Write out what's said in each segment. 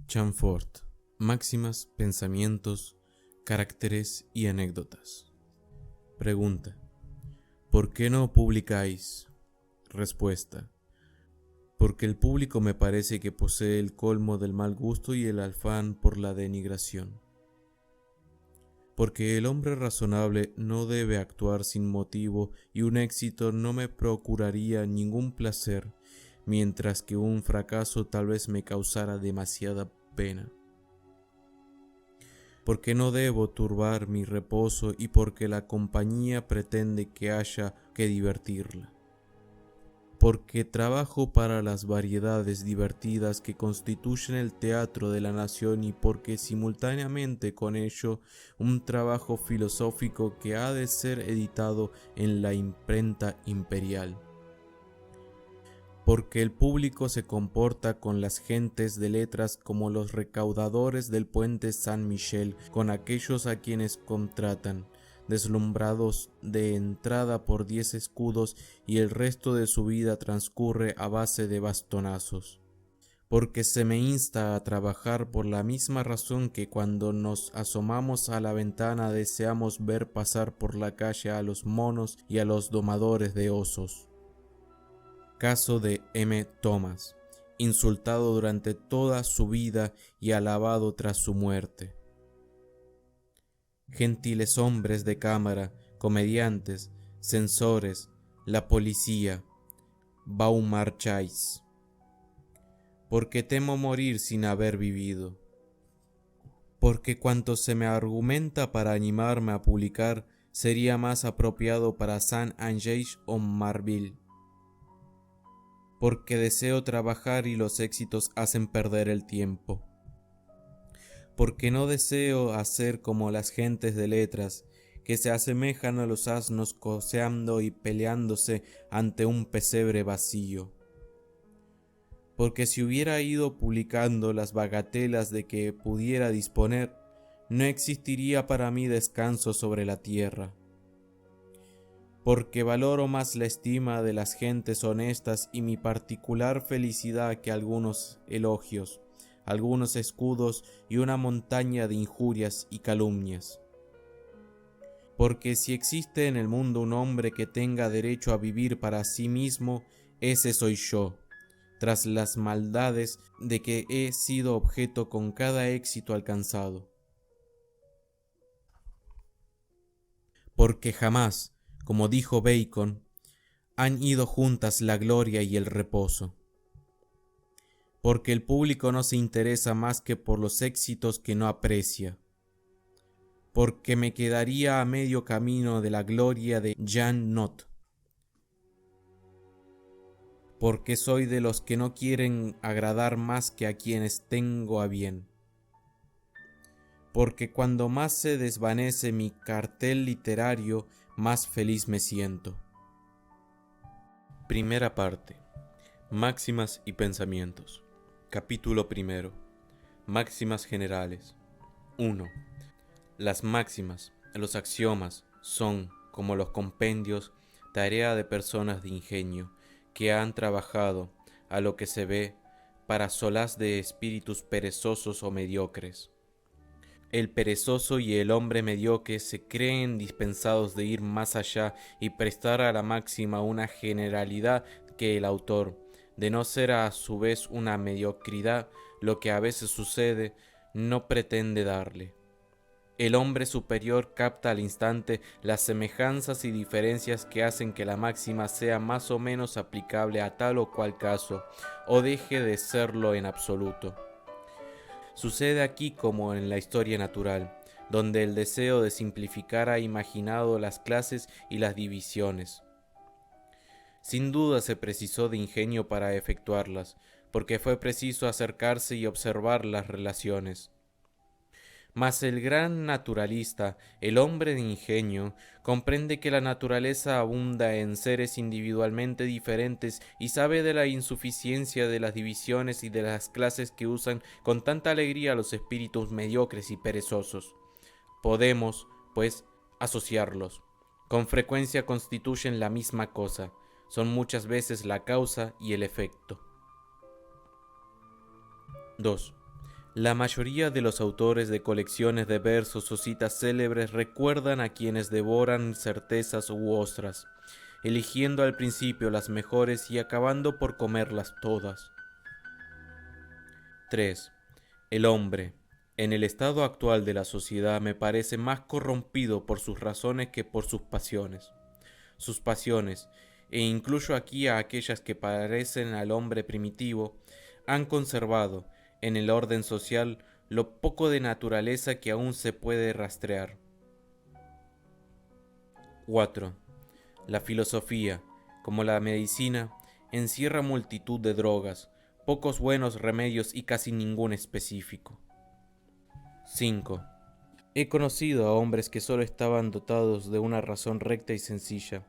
Chamfort, máximas, pensamientos, caracteres y anécdotas. Pregunta: ¿por qué no publicáis? Respuesta: porque el público me parece que posee el colmo del mal gusto y el afán por la denigración. Porque el hombre razonable no debe actuar sin motivo y un éxito no me procuraría ningún placer, mientras que un fracaso tal vez me causara demasiada pena. Porque no debo turbar mi reposo y porque la compañía pretende que haya que divertirla. Porque trabajo para las variedades divertidas que constituyen el teatro de la nación y porque simultáneamente con ello un trabajo filosófico que ha de ser editado en la imprenta imperial. Porque el público se comporta con las gentes de letras como los recaudadores del puente San Michel con aquellos a quienes contratan, deslumbrados de entrada por 10 escudos y el resto de su vida transcurre a base de bastonazos. Porque se me insta a trabajar por la misma razón que cuando nos asomamos a la ventana deseamos ver pasar por la calle a los monos y a los domadores de osos. Caso de M. Thomas, insultado durante toda su vida y alabado tras su muerte. Gentiles hombres de cámara, comediantes, censores, la policía, Beaumarchais. Porque temo morir sin haber vivido. Porque cuanto se me argumenta para animarme a publicar sería más apropiado para Saint-Angèle o Marville. Porque deseo trabajar y los éxitos hacen perder el tiempo. Porque no deseo hacer como las gentes de letras, que se asemejan a los asnos coceando y peleándose ante un pesebre vacío. Porque si hubiera ido publicando las bagatelas de que pudiera disponer, no existiría para mí descanso sobre la tierra. Porque valoro más la estima de las gentes honestas y mi particular felicidad que algunos elogios, algunos escudos y una montaña de injurias y calumnias. Porque si existe en el mundo un hombre que tenga derecho a vivir para sí mismo, ese soy yo, tras las maldades de que he sido objeto con cada éxito alcanzado. Porque jamás, como dijo Bacon, han ido juntas la gloria y el reposo. Porque el público no se interesa más que por los éxitos que no aprecia. Porque me quedaría a medio camino de la gloria de Jean Not. Porque soy de los que no quieren agradar más que a quienes tengo a bien. Porque cuando más se desvanece mi cartel literario, más feliz me siento. Primera parte. Máximas y pensamientos. Capítulo primero. Máximas generales. 1. Las máximas, los axiomas, son, como los compendios, tarea de personas de ingenio, que han trabajado, a lo que se ve, para solaz de espíritus perezosos o mediocres. El perezoso y el hombre mediocre se creen dispensados de ir más allá y prestar a la máxima una generalidad que el autor, de no ser a su vez una mediocridad, lo que a veces sucede, no pretende darle. El hombre superior capta al instante las semejanzas y diferencias que hacen que la máxima sea más o menos aplicable a tal o cual caso, o deje de serlo en absoluto. Sucede aquí como en la historia natural, donde el deseo de simplificar ha imaginado las clases y las divisiones. Sin duda se precisó de ingenio para efectuarlas, porque fue preciso acercarse y observar las relaciones. Mas el gran naturalista, el hombre de ingenio, comprende que la naturaleza abunda en seres individualmente diferentes y sabe de la insuficiencia de las divisiones y de las clases que usan con tanta alegría los espíritus mediocres y perezosos. Podemos, pues, asociarlos. Con frecuencia constituyen la misma cosa, son muchas veces la causa y el efecto. 2. La mayoría de los autores de colecciones de versos o citas célebres recuerdan a quienes devoran certezas u ostras, eligiendo al principio las mejores y acabando por comerlas todas. 3. El hombre, en el estado actual de la sociedad, me parece más corrompido por sus razones que por sus pasiones. Sus pasiones, e incluyo aquí a aquellas que parecen al hombre primitivo, han conservado, en el orden social, lo poco de naturaleza que aún se puede rastrear. 4. La filosofía, como la medicina, encierra multitud de drogas, pocos buenos remedios y casi ningún específico. 5. He conocido a hombres que solo estaban dotados de una razón recta y sencilla,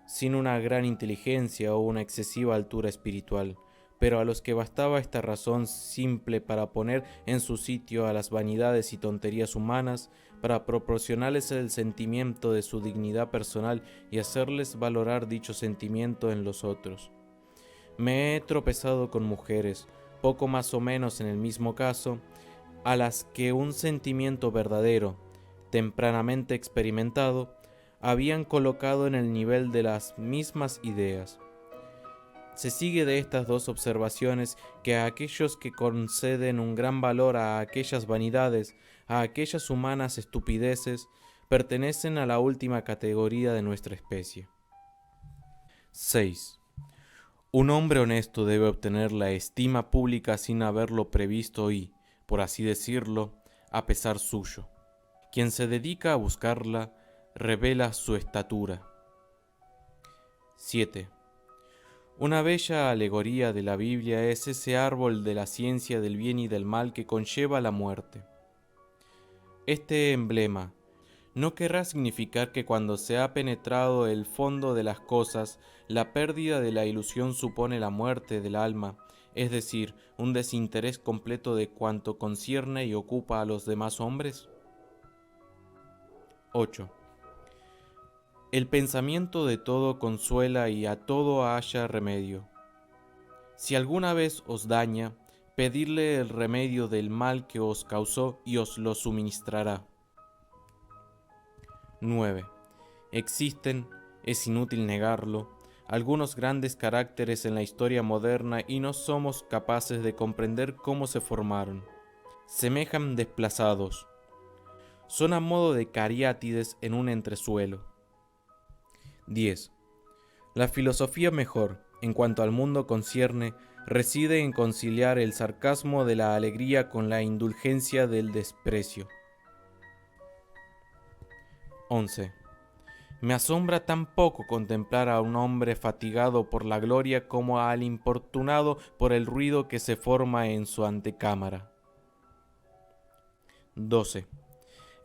sin una gran inteligencia o una excesiva altura espiritual, pero a los que bastaba esta razón simple para poner en su sitio a las vanidades y tonterías humanas, para proporcionarles el sentimiento de su dignidad personal y hacerles valorar dicho sentimiento en los otros. Me he tropezado con mujeres, poco más o menos en el mismo caso, a las que un sentimiento verdadero, tempranamente experimentado, habían colocado en el nivel de las mismas ideas. Se sigue de estas dos observaciones que a aquellos que conceden un gran valor a aquellas vanidades, a aquellas humanas estupideces, pertenecen a la última categoría de nuestra especie. 6. Un hombre honesto debe obtener la estima pública sin haberlo previsto y, por así decirlo, a pesar suyo. Quien se dedica a buscarla revela su estatura. 7. Una bella alegoría de la Biblia es ese árbol de la ciencia del bien y del mal que conlleva la muerte. Este emblema no querrá significar que cuando se ha penetrado el fondo de las cosas, la pérdida de la ilusión supone la muerte del alma, es decir, un desinterés completo de cuanto concierne y ocupa a los demás hombres. 8. El pensamiento de todo consuela y a todo halla remedio. Si alguna vez os daña, pedidle el remedio del mal que os causó y os lo suministrará. 9. Existen, es inútil negarlo, algunos grandes caracteres en la historia moderna y no somos capaces de comprender cómo se formaron. Semejan desplazados. Son a modo de cariátides en un entresuelo. 10. La filosofía mejor, en cuanto al mundo concierne, reside en conciliar el sarcasmo de la alegría con la indulgencia del desprecio. 11. Me asombra tan poco contemplar a un hombre fatigado por la gloria como al importunado por el ruido que se forma en su antecámara. 12.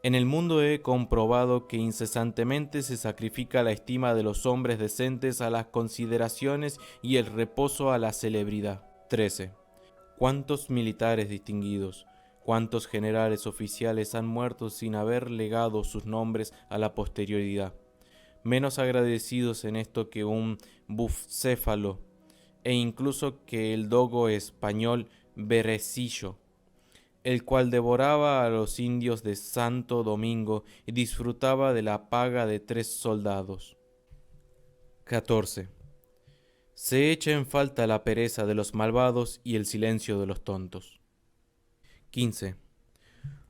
En el mundo he comprobado que incesantemente se sacrifica la estima de los hombres decentes a las consideraciones y el reposo a la celebridad. 13. ¿Cuántos militares distinguidos, cuántos generales oficiales han muerto sin haber legado sus nombres a la posterioridad? Menos agradecidos en esto que un bucéfalo, e incluso que el dogo español Berecillo, el cual devoraba a los indios de Santo Domingo y disfrutaba de la paga de 3 soldados. 14. Se echa en falta la pereza de los malvados y el silencio de los tontos. 15.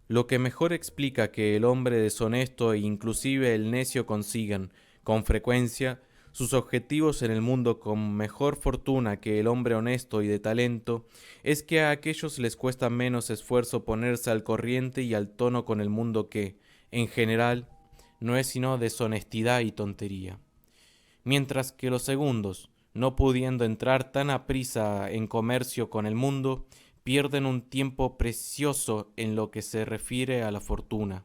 Lo que mejor explica que el hombre deshonesto e inclusive el necio consigan, con frecuencia, sus objetivos en el mundo con mejor fortuna que el hombre honesto y de talento, es que a aquellos les cuesta menos esfuerzo ponerse al corriente y al tono con el mundo que, en general, no es sino deshonestidad y tontería. Mientras que los segundos, no pudiendo entrar tan aprisa en comercio con el mundo, pierden un tiempo precioso en lo que se refiere a la fortuna.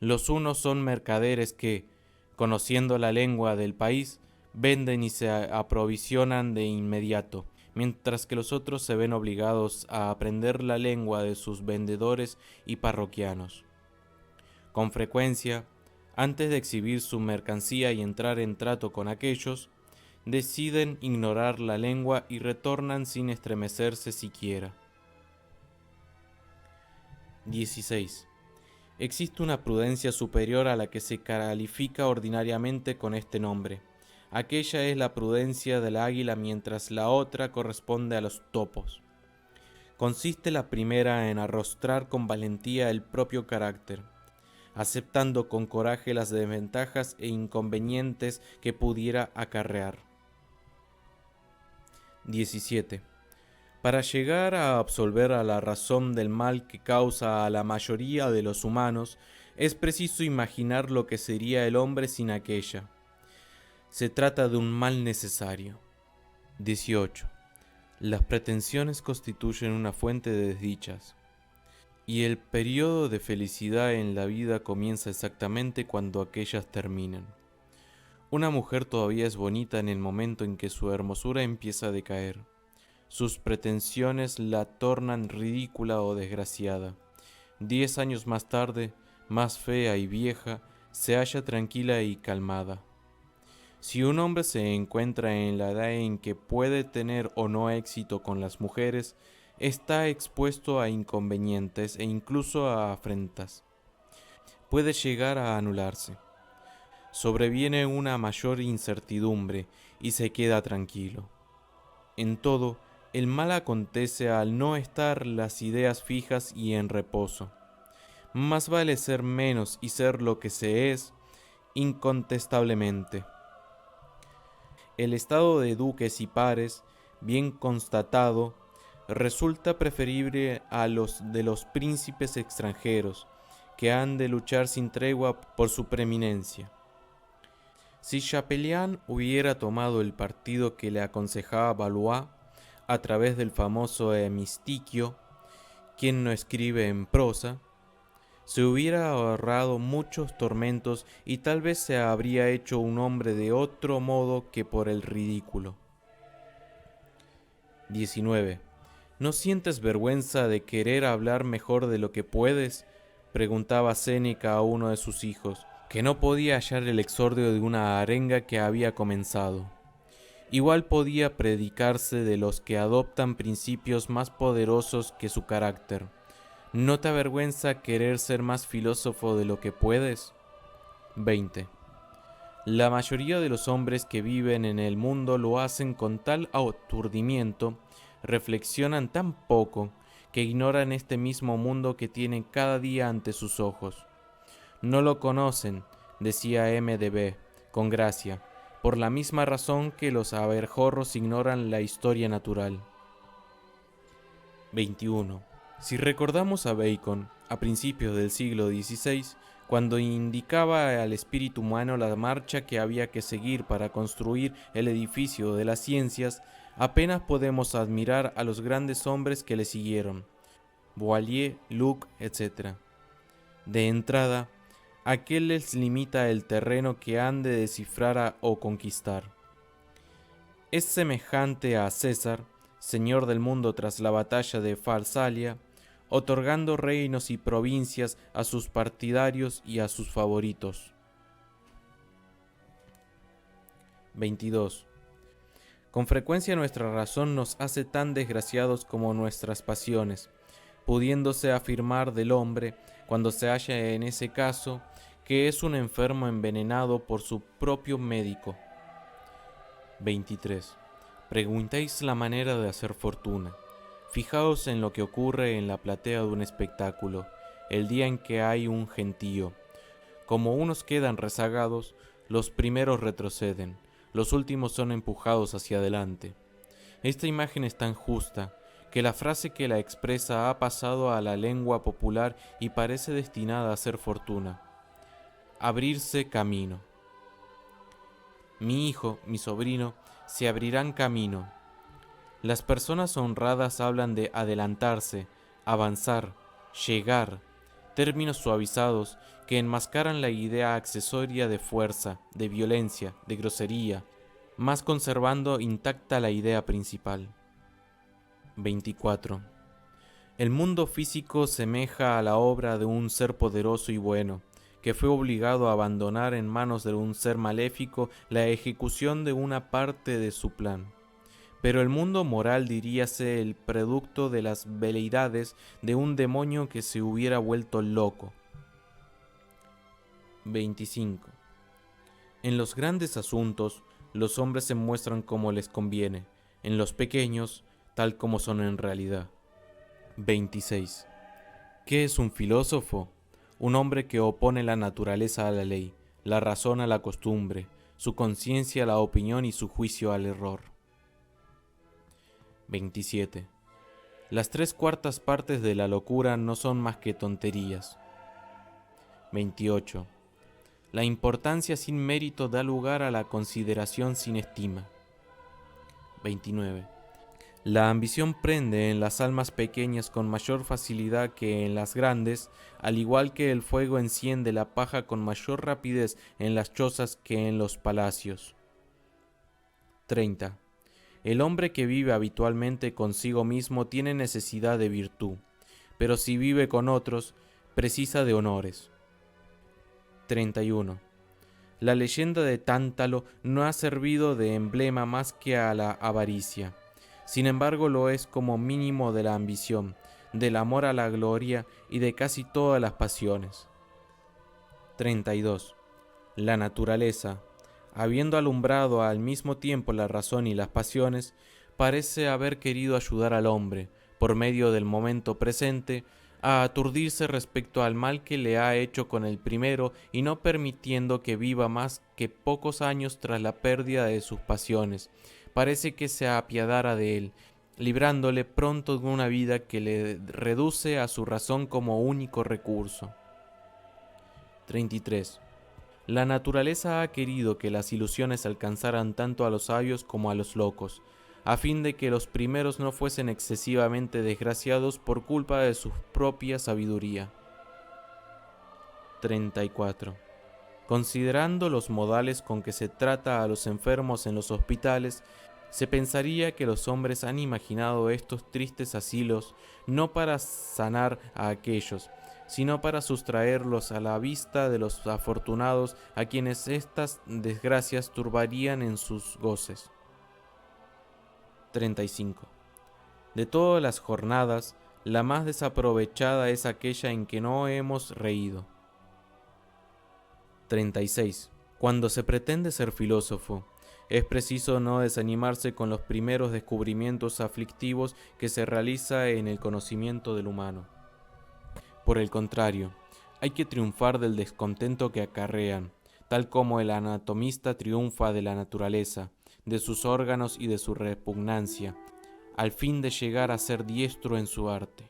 Los unos son mercaderes que, conociendo la lengua del país, venden y se aprovisionan de inmediato, mientras que los otros se ven obligados a aprender la lengua de sus vendedores y parroquianos. Con frecuencia, antes de exhibir su mercancía y entrar en trato con aquellos, deciden ignorar la lengua y retornan sin estremecerse siquiera. 16. Existe una prudencia superior a la que se califica ordinariamente con este nombre. Aquella es la prudencia del águila, mientras la otra corresponde a los topos. Consiste la primera en arrostrar con valentía el propio carácter, aceptando con coraje las desventajas e inconvenientes que pudiera acarrear. 17. Para llegar a absolver a la razón del mal que causa a la mayoría de los humanos, es preciso imaginar lo que sería el hombre sin aquella. Se trata de un mal necesario. 18. Las pretensiones constituyen una fuente de desdichas, y el periodo de felicidad en la vida comienza exactamente cuando aquellas terminan. Una mujer todavía es bonita en el momento en que su hermosura empieza a decaer. Sus pretensiones la tornan ridícula o desgraciada. 10 años más tarde, más fea y vieja, se halla tranquila y calmada. Si un hombre se encuentra en la edad en que puede tener o no éxito con las mujeres, está expuesto a inconvenientes e incluso a afrentas. Puede llegar a anularse. Sobreviene una mayor incertidumbre y se queda tranquilo. En todo, el mal acontece al no estar las ideas fijas y en reposo. Más vale ser menos y ser lo que se es, incontestablemente. El estado de duques y pares, bien constatado, resulta preferible a los de los príncipes extranjeros, que han de luchar sin tregua por su preeminencia. Si Chapelain hubiera tomado el partido que le aconsejaba Valois a través del famoso hemistiquio, quien no escribe en prosa, se hubiera ahorrado muchos tormentos y tal vez se habría hecho un hombre de otro modo que por el ridículo. 19. ¿No sientes vergüenza de querer hablar mejor de lo que puedes?, preguntaba Séneca a uno de sus hijos, que no podía hallar el exordio de una arenga que había comenzado. Igual podía predicarse de los que adoptan principios más poderosos que su carácter. ¿No te avergüenza querer ser más filósofo de lo que puedes? 20. La mayoría de los hombres que viven en el mundo lo hacen con tal aturdimiento, reflexionan tan poco, que ignoran este mismo mundo que tienen cada día ante sus ojos. No lo conocen, decía MDB, con gracia, por la misma razón que los abejorros ignoran la historia natural. 21. Si recordamos a Bacon, a principios del siglo XVI, cuando indicaba al espíritu humano la marcha que había que seguir para construir el edificio de las ciencias, apenas podemos admirar a los grandes hombres que le siguieron, Boileau, Locke, etc. De entrada, aquel les limita el terreno que han de descifrar o conquistar. Es semejante a César, señor del mundo tras la batalla de Farsalia, otorgando reinos y provincias a sus partidarios y a sus favoritos. 22. Con frecuencia nuestra razón nos hace tan desgraciados como nuestras pasiones, pudiéndose afirmar del hombre, cuando se halla en ese caso, que es un enfermo envenenado por su propio médico. 23. Preguntáis la manera de hacer fortuna. Fijaos en lo que ocurre en la platea de un espectáculo, el día en que hay un gentío. Como unos quedan rezagados, los primeros retroceden, los últimos son empujados hacia adelante. Esta imagen es tan justa, que la frase que la expresa ha pasado a la lengua popular y parece destinada a hacer fortuna. Abrirse camino. Mi hijo, mi sobrino, se abrirán camino. Las personas honradas hablan de adelantarse, avanzar, llegar, términos suavizados que enmascaran la idea accesoria de fuerza, de violencia, de grosería, mas conservando intacta la idea principal. 24. El mundo físico semeja a la obra de un ser poderoso y bueno, que fue obligado a abandonar en manos de un ser maléfico la ejecución de una parte de su plan. pero el mundo moral diríase el producto de las veleidades de un demonio que se hubiera vuelto loco. 25. En los grandes asuntos, los hombres se muestran como les conviene, en los pequeños, tal como son en realidad. 26. ¿Qué es un filósofo? Un hombre que opone la naturaleza a la ley, la razón a la costumbre, su conciencia a la opinión y su juicio al error. 27. Las 3/4 partes de la locura no son más que tonterías. 28. La importancia sin mérito da lugar a la consideración sin estima. 29. La ambición prende en las almas pequeñas con mayor facilidad que en las grandes, al igual que el fuego enciende la paja con mayor rapidez en las chozas que en los palacios. 30. El hombre que vive habitualmente consigo mismo tiene necesidad de virtud, pero si vive con otros, precisa de honores. 31. La leyenda de Tántalo no ha servido de emblema más que a la avaricia. Sin embargo, lo es como mínimo de la ambición, del amor a la gloria y de casi todas las pasiones. 32. La naturaleza, habiendo alumbrado al mismo tiempo la razón y las pasiones, parece haber querido ayudar al hombre, por medio del momento presente, a aturdirse respecto al mal que le ha hecho con el primero y no permitiendo que viva más que pocos años tras la pérdida de sus pasiones. Parece que se apiadara de él, librándole pronto de una vida que le reduce a su razón como único recurso. 33. La naturaleza ha querido que las ilusiones alcanzaran tanto a los sabios como a los locos, a fin de que los primeros no fuesen excesivamente desgraciados por culpa de su propia sabiduría. 34. Considerando los modales con que se trata a los enfermos en los hospitales, se pensaría que los hombres han imaginado estos tristes asilos no para sanar a aquellos, sino para sustraerlos a la vista de los afortunados a quienes estas desgracias turbarían en sus goces. 35. De todas las jornadas, la más desaprovechada es aquella en que no hemos reído. 36. Cuando se pretende ser filósofo, es preciso no desanimarse con los primeros descubrimientos aflictivos que se realiza en el conocimiento del humano. Por el contrario, hay que triunfar del descontento que acarrean, tal como el anatomista triunfa de la naturaleza, de sus órganos y de su repugnancia, al fin de llegar a ser diestro en su arte.